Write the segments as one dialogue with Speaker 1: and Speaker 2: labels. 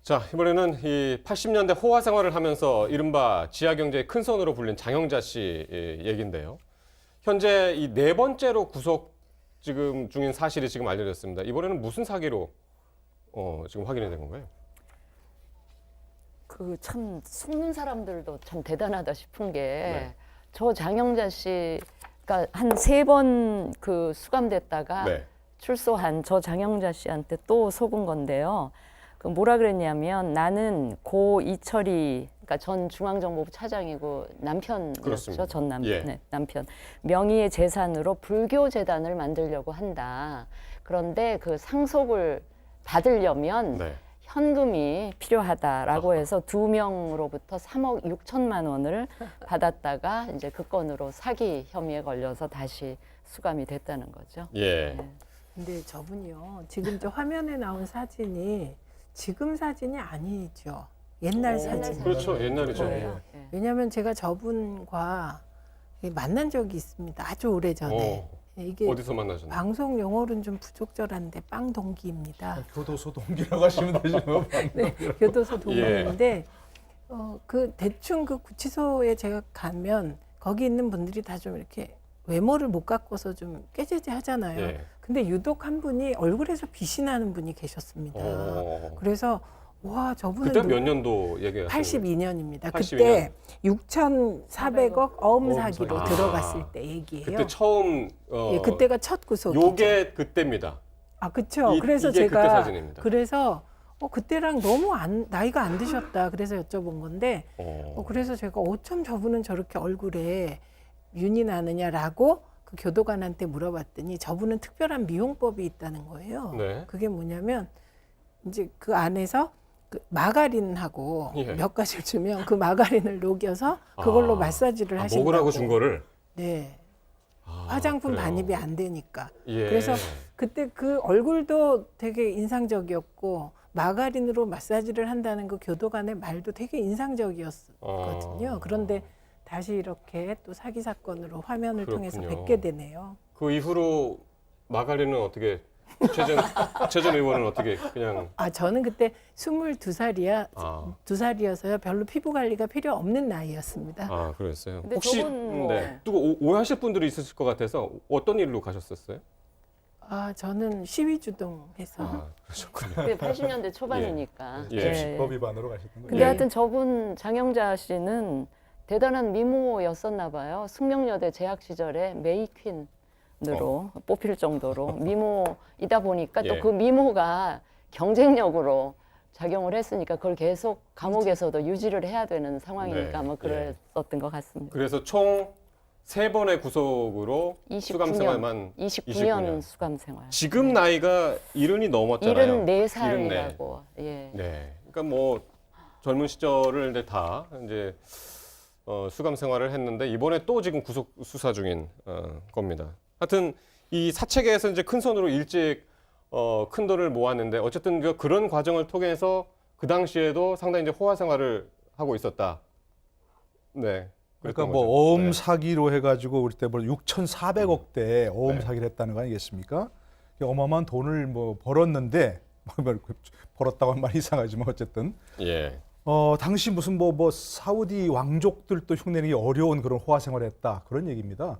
Speaker 1: 자, 이번에는 이 80년대 호화 생활을 하면서 이른바 지하 경제의 큰 손으로 불린 장영자 씨 얘기인데요. 현재 이 네 번째로 구속 지금 중인 사실이 지금 알려졌습니다. 이번에는 무슨 사기로 지금 확인이 된 건가요?
Speaker 2: 그 참 속는 사람들도 참 대단하다 싶은 게
Speaker 1: 네.
Speaker 2: 저 장영자 씨가 한 세 번 그 수감됐다가
Speaker 1: 네.
Speaker 2: 출소한 저 장영자 씨한테 또 속은 건데요. 그 뭐라 그랬냐면 나는 고 이철이 그러니까 전 중앙정보부 차장이고 남편이었죠.
Speaker 1: 그렇습니다.
Speaker 2: 전
Speaker 1: 예.
Speaker 2: 네, 남편 명의의 재산으로 불교 재단을 만들려고 한다. 그런데 그 상속을 받으려면
Speaker 1: 네.
Speaker 2: 현금이 필요하다라고 해서 두 명으로부터 3억 6천만 원을 받았다가 이제 그 건으로 사기 혐의에 걸려서 다시 수감이 됐다는 거죠.
Speaker 1: 예.
Speaker 2: 네.
Speaker 3: 근데 저분이요. 지금 저 화면에 나온 사진이 지금 사진이 아니죠. 옛날 사진.
Speaker 1: 그렇죠. 옛날이죠.
Speaker 2: 그거예요. 예.
Speaker 3: 왜냐하면 제가 저분과 만난 적이 있습니다. 아주 오래 전에. 이게
Speaker 1: 어디서 만나셨나요?
Speaker 3: 방송 용어로는 좀 부적절한데 빵 동기입니다.
Speaker 4: 교도소 동기라고 하시면 되죠.
Speaker 3: 네, 교도소 동기인데 그 대충 그 구치소에 제가 가면 거기 있는 분들이 다 좀 이렇게 외모를 못 갖고서 좀 깨재재 하잖아요.
Speaker 1: 예.
Speaker 3: 근데 유독 한 분이 얼굴에서 빛이 나는 분이 계셨습니다. 그래서 와 저분은
Speaker 1: 그때 몇 년도 얘기하세요?
Speaker 3: 82년입니다.
Speaker 1: 82년.
Speaker 3: 그때 6,400억 어음 사기로
Speaker 1: 아.
Speaker 3: 들어갔을 때 얘기예요.
Speaker 1: 그때 처음
Speaker 3: 예, 그때가 첫 구속이죠.
Speaker 1: 요게 그때입니다.
Speaker 3: 아, 그렇죠. 그래서
Speaker 1: 이게 그때
Speaker 3: 제가
Speaker 1: 사진입니다.
Speaker 3: 그래서 그때랑 너무 나이가 안 드셨다. 그래서 여쭤본 건데 그래서 제가 어쩜 저분은 저렇게 얼굴에 윤이 나느냐라고 그 교도관한테 물어봤더니 저분은 특별한 미용법이 있다는 거예요.
Speaker 1: 네.
Speaker 3: 그게 뭐냐면 이제 그 안에서 그 마가린하고
Speaker 1: 예.
Speaker 3: 몇 가지를 주면 그 마가린을 녹여서 그걸로 마사지를 하신다고.
Speaker 1: 먹으라고 준 거를?
Speaker 3: 네. 화장품
Speaker 1: 그래요.
Speaker 3: 반입이 안 되니까.
Speaker 1: 예.
Speaker 3: 그래서 그때 그 얼굴도 되게 인상적이었고 마가린으로 마사지를 한다는 그 교도관의 말도 되게 인상적이었거든요. 그런데 다시 이렇게 또 사기 사건으로 화면을 통해서
Speaker 1: 그렇군요.
Speaker 3: 뵙게 되네요.
Speaker 1: 그 이후로 마가린은 어떻게 최전 의원은 어떻게 그냥
Speaker 3: 저는 그때 22살이야.
Speaker 1: 아.
Speaker 3: 2살이어서요. 별로 피부 관리가 필요 없는 나이였습니다.
Speaker 1: 그랬어요.
Speaker 2: 근데
Speaker 1: 혹시
Speaker 2: 저분 뭐-
Speaker 1: 또 오해하실 분들이 있으실 것 같아서 어떤 일로 가셨었어요?
Speaker 3: 저는 시위 주동해서
Speaker 1: 그러셨군요.
Speaker 2: 그게 80년대 초반이니까.
Speaker 1: 예.
Speaker 4: 집법 위반으로 가셨던 거예요.
Speaker 2: 근데 하여튼 저분 장영자 씨는 대단한 미모였었나 봐요. 숙명여대 재학 시절에 메이퀸으로 뽑힐 정도로 미모이다 보니까
Speaker 1: 예.
Speaker 2: 또 그 미모가 경쟁력으로 작용을 했으니까 그걸 계속 감옥에서도 유지를 해야 되는 상황이니까
Speaker 1: 네.
Speaker 2: 뭐 그랬었던 것 같습니다.
Speaker 1: 그래서 총 3번의 구속으로 수감 생활만
Speaker 2: 29년 수감 생활.
Speaker 1: 지금 나이가 70이 넘었잖아요.
Speaker 2: 74살이라고. 예.
Speaker 1: 네. 그러니까 뭐 젊은 시절을 이제 다 이제 수감 생활을 했는데 이번에 또 지금 구속 수사 중인 겁니다. 하여튼 이 사책에서 이제 큰 손으로 일찍 큰 돈을 모았는데 어쨌든 그런 과정을 통해서 그 당시에도 상당히 이제 호화 생활을 하고 있었다. 네.
Speaker 4: 그러니까
Speaker 1: 그랬던
Speaker 4: 뭐
Speaker 1: 거죠.
Speaker 4: 어음
Speaker 1: 네.
Speaker 4: 사기로 해가지고 우리 때 뭐 6,400억대 어음
Speaker 1: 네.
Speaker 4: 사기를 했다는 거 아니겠습니까? 어마어마한 돈을 뭐 벌었는데 벌었다고 하면 말이 이상하지만 어쨌든
Speaker 1: 예.
Speaker 4: 당시 무슨 뭐 사우디 왕족들도 흉내내기 어려운 그런 호화 생활을 했다 그런 얘기입니다.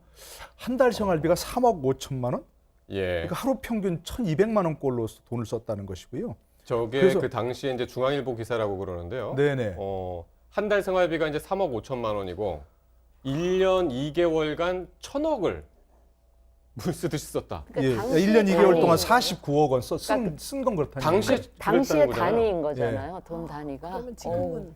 Speaker 4: 한 달 생활비가 3억 5천만 원?
Speaker 1: 예.
Speaker 4: 그러니까 하루 평균 1,200만 원꼴로 돈을 썼다는 것이고요.
Speaker 1: 저게
Speaker 4: 그래서-
Speaker 1: 그 당시에 이제 중앙일보 기사라고 그러는데요.
Speaker 4: 네네.
Speaker 1: 한 달 생활비가 이제 3억 5천만 원이고 1년 2개월간 1,000억을 물 쓰듯이 썼다.
Speaker 2: 그러니까
Speaker 4: 예, 1년 2개월 동안
Speaker 2: 단위-
Speaker 4: 49억 원 쓴 건 그렇다는
Speaker 1: 당시
Speaker 4: 얘기죠.
Speaker 2: 당시의
Speaker 1: 그랬다는 거잖아요.
Speaker 2: 단위인 거잖아요. 돈 단위가.
Speaker 3: 그러면 지금은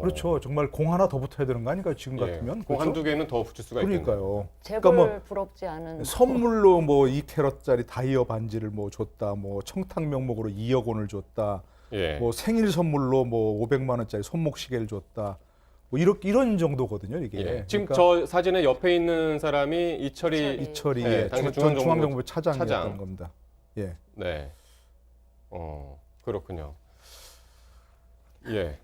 Speaker 4: 그렇죠. 정말 공 하나 더 붙어야 되는 거 아닌가요? 지금
Speaker 1: 예.
Speaker 4: 같으면.
Speaker 1: 공
Speaker 4: 그렇죠?
Speaker 1: 한두 개는 더 붙일 수가 있겠네요.
Speaker 4: 그러니까요.
Speaker 2: 재벌
Speaker 4: 그러니까
Speaker 2: 부럽지 않은
Speaker 4: 선물로 뭐 2캐럿짜리 다이어 반지를 뭐 줬다. 뭐 청탁 명목으로 2억 원을 줬다.
Speaker 1: 예.
Speaker 4: 뭐 생일 선물로 뭐 500만 원짜리 손목 시계를 줬다. 뭐 이런 정도거든요, 이게.
Speaker 1: 예. 지금
Speaker 4: 그러니까
Speaker 1: 저 사진의 옆에 있는 사람이 이철이.
Speaker 4: 이철이
Speaker 1: 네, 당시
Speaker 4: 전 중앙정부
Speaker 1: 차장.
Speaker 4: 차장이었던 겁니다. 예.
Speaker 1: 네. 그렇군요. 예.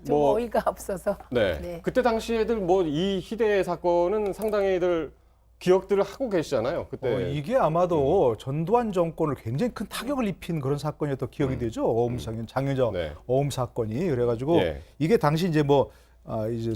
Speaker 3: 좀
Speaker 1: 뭐
Speaker 3: 어이가 없어서
Speaker 1: 네.
Speaker 3: 네.
Speaker 1: 그때 당시에들 뭐 이 희대의 사건은 상당히들 기억들을 하고 계시잖아요. 그때
Speaker 4: 이게 아마도 전두환 정권을 굉장히 큰 타격을 입힌 그런 사건이었던 기억이 되죠. 어음 장윤정
Speaker 1: 네.
Speaker 4: 어음 사건이 그래가지고
Speaker 1: 예.
Speaker 4: 이게 당시 이제 뭐 이제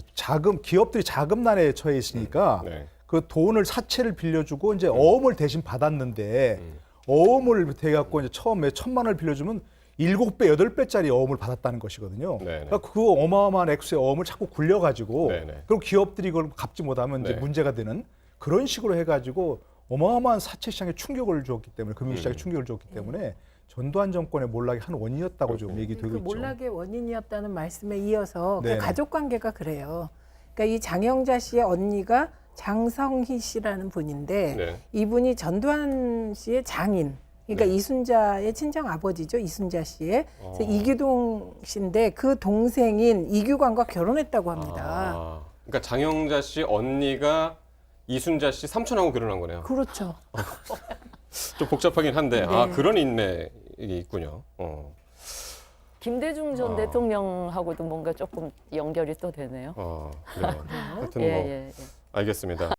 Speaker 4: 기업들이 자금난에 처해 있으니까
Speaker 1: 네.
Speaker 4: 그 돈을 사채를 빌려주고 이제 어음을 대신 받았는데 어음을 대갖고 이제 처음에 1,000만 원을 빌려주면 7배, 8배짜리 어음을 받았다는 것이거든요.
Speaker 1: 네네.
Speaker 4: 그러니까 그 어마어마한 액수의 어음을 자꾸 굴려가지고
Speaker 1: 네네.
Speaker 4: 그럼 기업들이 그걸 갚지 못하면 이제
Speaker 1: 네.
Speaker 4: 문제가 되는 그런 식으로 해가지고 어마어마한 사채 시장에 충격을 주었기 때문에 금융시장에 충격을 주었기 때문에 전두환 정권의 몰락이 한 원인이었다고 좀 얘기되고
Speaker 3: 그
Speaker 4: 있죠.
Speaker 3: 몰락의 원인이었다는 말씀에 이어서 그
Speaker 4: 네네.
Speaker 3: 가족 관계가 그래요. 그러니까 이 장영자 씨의 언니가 장성희 씨라는 분인데
Speaker 1: 네.
Speaker 3: 이분이 전두환 씨의 장인. 그러니까
Speaker 1: 네.
Speaker 3: 이순자의 친정 아버지죠, 이순자 씨의. 그래서
Speaker 1: 어.
Speaker 3: 이규동 씨인데 그 동생인 이규광과 결혼했다고 합니다.
Speaker 1: 아, 그러니까 장영자 씨 언니가 이순자 씨 삼촌하고 결혼한 거네요.
Speaker 3: 그렇죠.
Speaker 1: 좀 복잡하긴 한데 아
Speaker 3: 네.
Speaker 1: 그런 인맥이 있군요.
Speaker 2: 김대중 전 대통령하고도 뭔가 조금 연결이 또 되네요.
Speaker 1: 그래요. 하여튼
Speaker 2: 예,
Speaker 1: 뭐
Speaker 2: 예, 예.
Speaker 1: 알겠습니다.